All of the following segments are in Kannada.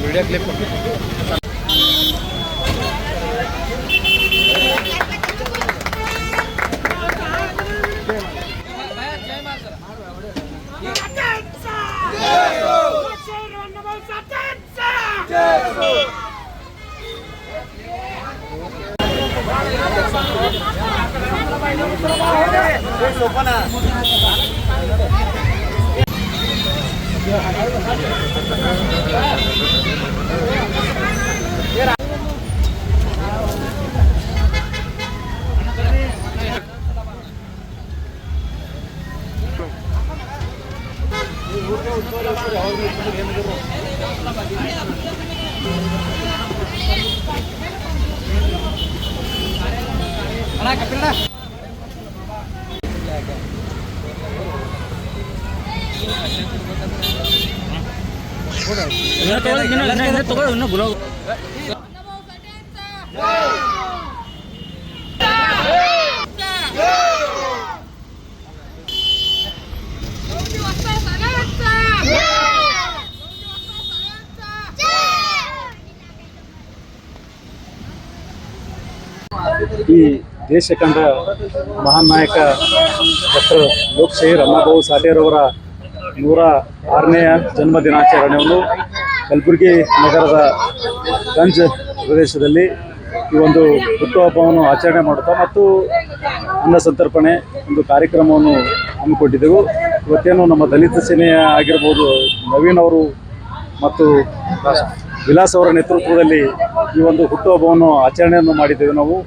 ವಿಡಿಯೋ ಕ್ಲಿಪ್ ಈ ದೇಶ ಕಂಡ ಮಹಾನ್ ನಾಯಕ ಡಾಕ್ಟರ್ ಲೋಕಶಾಹಿ ಅಣ್ಣಾಭಾऊ ಸಾಠೇರವರ 106ನೇ ಜನ್ಮ ದಿನಾಚರಣೆಯನ್ನು ಕಲಬುರಗಿ ನಗರದ ಗಂಜ್ ಪ್ರದೇಶದಲ್ಲಿ ಈ ಒಂದು ಹುಟ್ಟುಹಬ್ಬವನ್ನು ಆಚರಣೆ ಮಾಡುತ್ತಾ ಮತ್ತು ಅನ್ನ ಸಂತರ್ಪಣೆ ಒಂದು ಕಾರ್ಯಕ್ರಮವನ್ನು ಹಮ್ಮಿಕೊಂಡಿದ್ದೆವು. ಇವತ್ತೇನು ನಮ್ಮ ದಲಿತ ಸೇನೆಯ ಆಗಿರ್ಬೋದು ನವೀನ್ ಅವರು ಮತ್ತು ವಿಲಾಸ್ ಅವರ ನೇತೃತ್ವದಲ್ಲಿ ಈ ಒಂದು ಹುಟ್ಟುಹಬ್ಬವನ್ನು ಆಚರಣೆಯನ್ನು ಮಾಡಿದ್ದೇವೆ. ನಾವು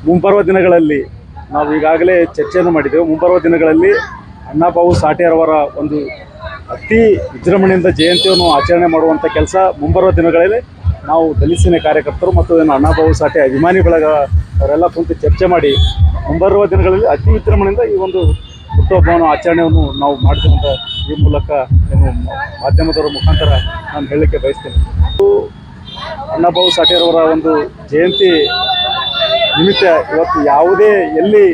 ಮುಂಬರುವ ದಿನಗಳಲ್ಲಿ ನಾವು ಈಗಾಗಲೇ ಚರ್ಚೆಯನ್ನು ಮಾಡಿದ್ದೆವು. ಮುಂಬರುವ ದಿನಗಳಲ್ಲಿ ಅಣ್ಣಾಭಾऊ ಸಾಠೇರವರ ಒಂದು ಅತಿ ವಿಜೃಂಭಣೆಯಿಂದ ಜಯಂತಿಯನ್ನು ಆಚರಣೆ ಮಾಡುವಂಥ ಕೆಲಸ ಮುಂಬರುವ ದಿನಗಳಲ್ಲಿ ನಾವು ದಲಿತ ಸೇನೆ ಕಾರ್ಯಕರ್ತರು ಮತ್ತು ಅಣ್ಣಾಭಾऊ ಸಾಠೆ ಅಭಿಮಾನಿ ಬಳಗ ಅವರೆಲ್ಲ ಕುಂತು ಚರ್ಚೆ ಮಾಡಿ ಮುಂಬರುವ ದಿನಗಳಲ್ಲಿ ಅತಿ ವಿಜೃಂಭಣೆಯಿಂದ ಈ ಒಂದು ಹುಟ್ಟುಹಬ್ಬವನ್ನು ಆಚರಣೆಯನ್ನು ನಾವು ಮಾಡ್ತೀವಿ ಅಂತ ಈ ಮೂಲಕ ಮಾಧ್ಯಮದವರ ಮುಖಾಂತರ ನಾನು ಹೇಳಲಿಕ್ಕೆ ಬಯಸ್ತೇನೆ. ಅಣ್ಣಾಭಾऊ ಸಾಠೇರವರ ಒಂದು ಜಯಂತಿ ನಿಮಿತ್ತ ಇವತ್ತು ಯಾವುದೇ ಎಲ್ಲಿ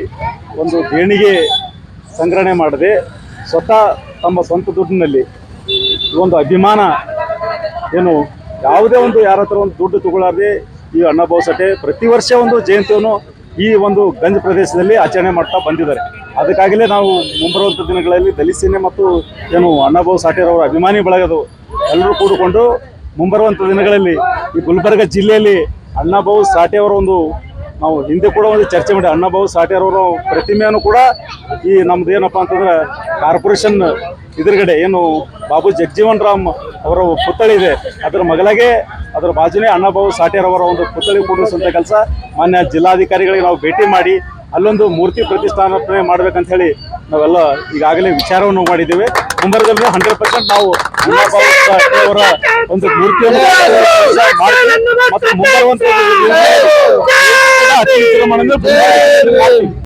ಒಂದು ದೇಣಿಗೆ ಸಂಗ್ರಹಣೆ ಮಾಡದೆ ಸ್ವತಃ ತಮ್ಮ ಸ್ವಂತ ದುಡ್ಡಿನಲ್ಲಿ ಒಂದು ಅಭಿಮಾನ ಏನು ಯಾವುದೇ ಒಂದು ಯಾರ ಹತ್ರ ಒಂದು ದುಡ್ಡು ತಗೊಳ್ಳಾರದೆ ಈ ಅಣ್ಣಾಭಾऊ ಸಾಠೆ ಪ್ರತಿ ವರ್ಷ ಒಂದು ಜಯಂತಿಯನ್ನು ಈ ಒಂದು ಗಂಜ್ ಪ್ರದೇಶದಲ್ಲಿ ಆಚರಣೆ ಮಾಡ್ತಾ ಬಂದಿದ್ದಾರೆ. ಅದಕ್ಕಾಗಲೇ ನಾವು ಮುಂಬರುವಂಥ ದಿನಗಳಲ್ಲಿ ದಲಿತ ಸೇನೆ ಮತ್ತು ಏನು ಅಣ್ಣಾಭಾऊ ಸಾಠೇರವರ ಅಭಿಮಾನಿ ಬಳಗದು ಎಲ್ಲರೂ ಕೂಡಿಕೊಂಡು ಮುಂಬರುವಂಥ ದಿನಗಳಲ್ಲಿ ಈ ಗುಲ್ಬರ್ಗ ಜಿಲ್ಲೆಯಲ್ಲಿ ಅಣ್ಣಾಭಾऊ ಸಾಠೇರವರ ಒಂದು ನಾವು ಹಿಂದೆ ಕೂಡ ಒಂದು ಚರ್ಚೆ ಮಾಡಿ ಅಣ್ಣಾಭಾऊ ಸಾಠೇರವರ ಪ್ರತಿಮೆಯನ್ನು ಕೂಡ ಈ ನಮ್ದು ಏನಪ್ಪ ಅಂತಂದ್ರೆ ಕಾರ್ಪೊರೇಷನ್ ಎದುರುಗಡೆ ಏನು ಬಾಬು ಜಗಜೀವನ್ ರಾಮ್ ಅವರ ಪುತ್ಥಳಿ ಇದೆ ಅದರ ಮಗಲಾಗೆ ಅದರ ಬಾಜುನೇ ಅಣ್ಣಾಭಾऊ ಸಾಠೇರವರ ಒಂದು ಪುತ್ಥಳಿ ಕೂಡಿಸುವಂಥ ಕೆಲಸ ಮಾನ್ಯ ಜಿಲ್ಲಾಧಿಕಾರಿಗಳಿಗೆ ನಾವು ಭೇಟಿ ಮಾಡಿ ಅಲ್ಲೊಂದು ಮೂರ್ತಿ ಪ್ರತಿಷ್ಠಾಪನೆ ಮಾಡ್ಬೇಕಂತ ಹೇಳಿ ನಾವೆಲ್ಲ ಈಗಾಗಲೇ ವಿಚಾರವನ್ನು ಮಾಡಿದ್ದೇವೆ. ಮುಂಬರದಲ್ಲಿ 100% ನಾವು ಅಣ್ಣಾಭಾऊ ಸಾಠೇರವರ ಒಂದು ಮೂರ್ತಿಯನ್ನು ಮಾಡ್ತೀವಿ ಮತ್ತು ಮುಂಬರುವಂಥ ಅತಿ ವಿಜೃಂಭಣೆಯಿಂದ